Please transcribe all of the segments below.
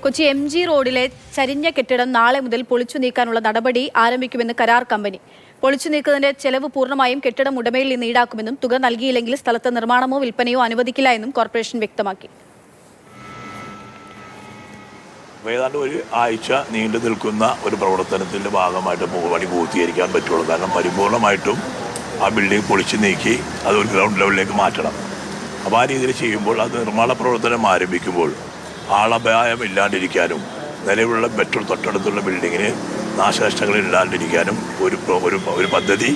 Kochi MG റോഡിലെ ചരിഞ്ഞ കെട്ടിടം നാളെ മുതൽ പൊളിച്ചു നീക്കാനുള്ള നടപടി ആരംഭിക്കുമെന്ന് കരാർ കമ്പനി. പൊളിച്ചു നീക്കുന്നതിന്റെ ചെലവ് പൂർണ്ണമായും കെട്ടിടം ഉടമയിൽ നിന്ന് ഈടാക്കുമെന്നും തുക നൽകിയില്ലെങ്കിൽ സ്ഥലത്ത് നിർമ്മാണമോ വിൽപ്പനയോ അനുവദിക്കില്ല എന്നും കോർപ്പറേഷൻ വ്യക്തമാക്കി. ഏതാണ്ട് ഒരു ആഴ്ച നീണ്ടു നിൽക്കുന്ന ഒരു പ്രവർത്തനത്തിൻ്റെ ഭാഗമായിട്ട് പണി പൂർത്തീകരിക്കാൻ പറ്റുള്ളൂ. കാരണം പരിപൂർണമായിട്ടും ആ ബിൽഡിംഗ് പൊളിച്ചു നീക്കി അതൊരു ഗ്രൗണ്ട് ലെവലിലേക്ക് മാറ്റണം. അപ്പോൾ ആ രീതിയിൽ ചെയ്യുമ്പോൾ അത് നിർമ്മാണ പ്രവർത്തനം ആരംഭിക്കുമ്പോൾ ആളപായം ഇല്ലാണ്ടിരിക്കാനും നിലവിലുള്ള മെട്രോ തൊട്ടടുത്തുള്ള ബിൽഡിങ്ങിന് നാശനഷ്ടങ്ങൾ ഇല്ലാണ്ടിരിക്കാനും ഒരു പദ്ധതി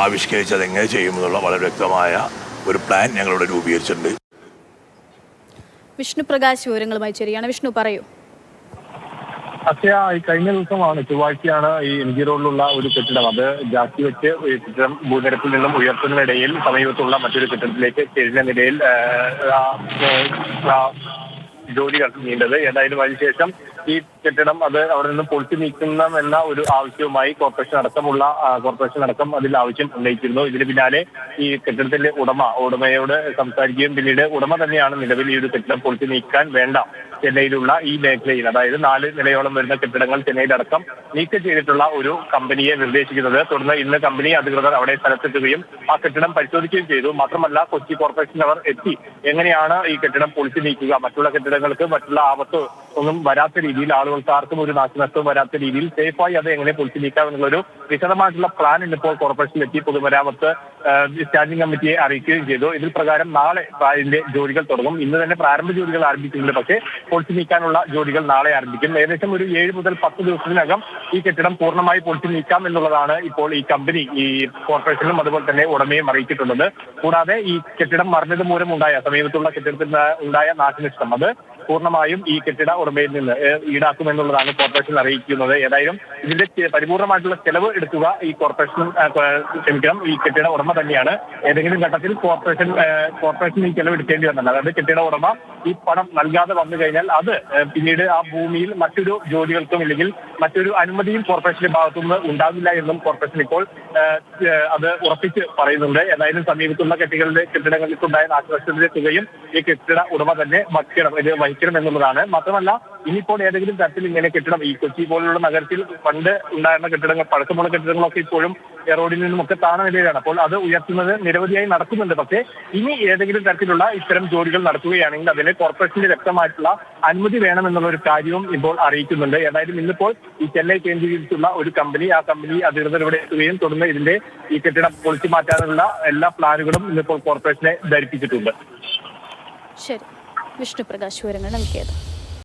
ആവിഷ്കരിച്ച് അതെങ്ങനെ ചെയ്യുമെന്നുള്ള വളരെ വ്യക്തമായ ഒരു പ്ലാൻ ഞങ്ങളിവിടെ രൂപീകരിച്ചിട്ടുണ്ട്. വിഷ്ണു പ്രകാശ് വിവരങ്ങളുമായി ചേരുകയാണ്. വിഷ്ണു, പറയൂ. ഈ കഴിഞ്ഞ ദിവസമാണ് ചൊവ്വാഴ്ചയാണ് ഈ MG റോഡിലുള്ള ഒരു കെട്ടിടം അത് ജാക്കി വെച്ച് കെട്ടിടം ഭൂനിരപ്പിൽ നിന്നും ഉയർത്തുന്നതിനിടയിൽ സമീപത്തുള്ള മറ്റൊരു കെട്ടിടത്തിലേക്ക് ചെരിഞ്ഞ നിലയിൽ ജോലികൾ നീണ്ടത്. ഏതായാലും അതിനുശേഷം ഈ കെട്ടിടം അത് അവിടെ നിന്ന് പൊളിച്ചു നീക്കണമെന്ന ഒരു ആവശ്യവുമായി കോർപ്പറേഷൻ അടക്കം അതിൽ ആവശ്യം ഉന്നയിച്ചിരുന്നു. ഇതിന് പിന്നാലെ ഈ കെട്ടിടത്തിന്റെ ഉടമയോട് സംസാരിക്കുകയും പിന്നീട് ഉടമ തന്നെയാണ് നിലവിൽ ഈ ഒരു കെട്ടിടം പൊളിച്ചു നീക്കാൻ വേണ്ട ചെന്നൈയിലുള്ള ഈ മേഖലയിൽ, അതായത് 4 നിലയോളം വരുന്ന കെട്ടിടങ്ങൾ ചെന്നൈയിലടക്കം നീക്കം ചെയ്തിട്ടുള്ള ഒരു കമ്പനിയെ നിർദ്ദേശിക്കുന്നത്. തുടർന്ന് ഇന്ന് കമ്പനി അധികൃതർ അവിടെ സ്ഥലത്തെത്തുകയും ആ കെട്ടിടം പരിശോധിക്കുകയും ചെയ്തു. മാത്രമല്ല കൊച്ചി കോർപ്പറേഷൻ അവർ എത്തി എങ്ങനെയാണ് ഈ കെട്ടിടം പൊളിച്ചു നീക്കുക, മറ്റുള്ള കെട്ടിടങ്ങൾക്ക് മറ്റുള്ള ആപത്ത് ഒന്നും വരാത്ത രീതിയിൽ, ആളുകൾക്ക് ആർക്കും ഒരു നാശനഷ്ടവും വരാത്ത രീതിയിൽ സേഫായി അത് എങ്ങനെ പൊളിച്ചു നീക്കാം എന്നുള്ളൊരു വിശദമായിട്ടുള്ള പ്ലാൻ ഇന്നിപ്പോൾ കോർപ്പറേഷനിലെത്തി പൊതുമരാമത്ത് സ്റ്റാൻഡിംഗ് കമ്മിറ്റിയെ അറിയിക്കുകയും ചെയ്തു. ഇതിൽ പ്രകാരം നാളെ ഇതിന്റെ ജോലികൾ തുടങ്ങും. ഇന്ന് തന്നെ പ്രാരംഭ ജോലികൾ ആരംഭിക്കുന്നുണ്ട്, പക്ഷേ പൊളിച്ചു നീക്കാനുള്ള ജോലികൾ നാളെ ആരംഭിക്കും. ഏകദേശം ഒരു 7 മുതൽ 10 ദിവസത്തിനകം ഈ കെട്ടിടം പൂർണ്ണമായി പൊളിച്ചു നീക്കാം എന്നുള്ളതാണ് ഇപ്പോൾ ഈ കമ്പനി ഈ കോർപ്പറേഷനും അതുപോലെ തന്നെ ഉടമയും അറിയിച്ചിട്ടുള്ളത്. കൂടാതെ ഈ കെട്ടിടം മറിഞ്ഞത് മൂലം സമീപത്തുള്ള കെട്ടിടത്തിൽ ഉണ്ടായ നാശനഷ്ടം അത് പൂർണ്ണമായും ഈ കെട്ടിട ഉടമയിൽ നിന്ന് ഈടാക്കുമെന്നുള്ളതാണ് കോർപ്പറേഷൻ അറിയിക്കുന്നത്. ഏതായാലും ഇതിന്റെ പരിപൂർണമായിട്ടുള്ള ചെലവ് എടുക്കുക ഈ ഈ കെട്ടിട ഉടമ തന്നെയാണ്. ഏതെങ്കിലും ഘട്ടത്തിൽ കോർപ്പറേഷൻ ഈ ചെലവ് എടുക്കേണ്ടി വന്നാൽ, അതായത് കെട്ടിട ഉടമ ഈ പണം നൽകാതെ വന്നു കഴിഞ്ഞാൽ അത് പിന്നീട് ആ ഭൂമിയിൽ മറ്റൊരു ജോലികൾക്കും ഇല്ലെങ്കിൽ മറ്റൊരു അനുമതിയും കോർപ്പറേഷന്റെ ഭാഗത്തുനിന്ന് ഉണ്ടാകില്ല എന്നും കോർപ്പറേഷൻ ഇപ്പോൾ അത് ഉറപ്പിച്ച് പറയുന്നുണ്ട്. ഏതായാലും സമീപത്തുള്ള കെട്ടിടങ്ങൾക്കുണ്ടായ നാശനഷ്ടത്തിന്റെ തുകയും ഈ കെട്ടിട ഉടമ തന്നെ വഹിക്കണം എന്നുള്ളതാണ്. മാത്രമല്ല ഇനിയിപ്പോൾ ഏതെങ്കിലും തരത്തിൽ ഇങ്ങനെ കെട്ടിടം ഈ കൊച്ചി പോലുള്ള നഗരത്തിൽ പണ്ട് ഉണ്ടായിരുന്ന കെട്ടിടങ്ങൾ, പഴക്കമുള്ള കെട്ടിടങ്ങളൊക്കെ ഇപ്പോഴും റോഡിൽ നിന്നുമൊക്കെ താണ നിലയിലാണ്. അപ്പോൾ അത് ഉയർത്തുന്നത് നിരവധിയായി നടക്കുന്നുണ്ട്. പക്ഷേ ഇനി ഏതെങ്കിലും തരത്തിലുള്ള ഇത്തരം ജോലികൾ നടത്തുകയാണെങ്കിൽ അതിന് കോർപ്പറേഷന്റെ വ്യക്തമായിട്ടുള്ള അനുമതി വേണമെന്നുള്ള ഒരു കാര്യവും ഇപ്പോൾ അറിയിക്കുന്നുണ്ട്. ഏതായാലും ഇന്നിപ്പോൾ ഈ ചെന്നൈ കേന്ദ്രീകരിച്ചുള്ള ഒരു കമ്പനി, ആ കമ്പനി അധികൃതർ ഇവിടെ എത്തുകയും തുടർന്ന് ഇതിന്റെ ഈ കെട്ടിടം പൊളിച്ചു മാറ്റാനുള്ള എല്ലാ പ്ലാനുകളും ഇന്നിപ്പോൾ കോർപ്പറേഷനെ ധരിപ്പിച്ചിട്ടുണ്ട്. ശരി, വിഷ്ണു പ്രകാശ് വിവരങ്ങൾ നൽകിയത്.